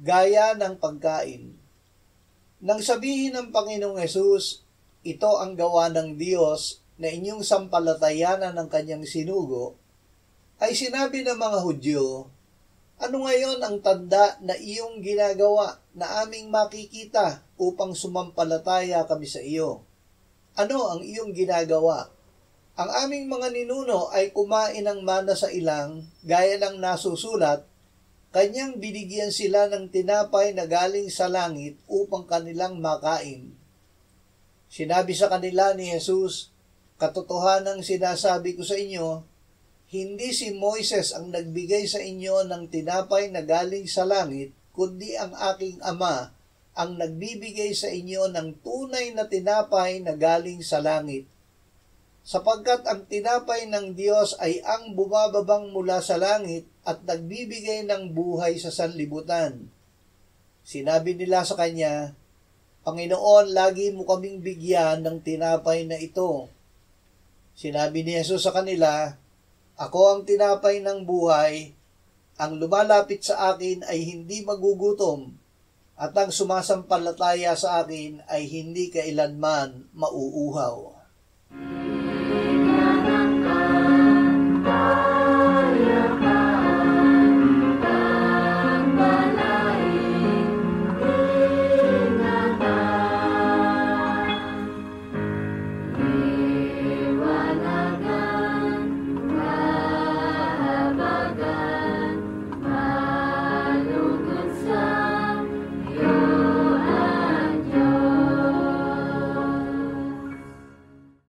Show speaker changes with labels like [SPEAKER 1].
[SPEAKER 1] gaya ng pagkain. Nang sabihin ng Panginoong Hesus, ito ang gawa ng Diyos na inyong sampalatayanan ng kanyang sinugo, ay sinabi ng mga Hudyo, ano ngayon ang tanda na iyong ginagawa na aming makikita upang sumampalataya kami sa iyo? Ano ang iyong ginagawa? Ang aming mga ninuno ay kumain ng mana sa ilang, gaya ng nasusulat, kanyang binigyan sila ng tinapay na galing sa langit upang kanilang makain. Sinabi sa kanila ni Jesus, katotohanang sinasabi ko sa inyo, hindi si Moises ang nagbigay sa inyo ng tinapay na galing sa langit, kundi ang aking Ama ang nagbibigay sa inyo ng tunay na tinapay na galing sa langit. Sapagkat ang tinapay ng Diyos ay ang bumababang mula sa langit at nagbibigay ng buhay sa sanlibutan. Sinabi nila sa kanya, Panginoon, lagi mo kaming bigyan ng tinapay na ito. Sinabi ni Jesus sa kanila, ako ang tinapay ng buhay, ang lumalapit sa akin ay hindi magugutom, at ang sumasampalataya sa akin ay hindi kailanman mauuhaw.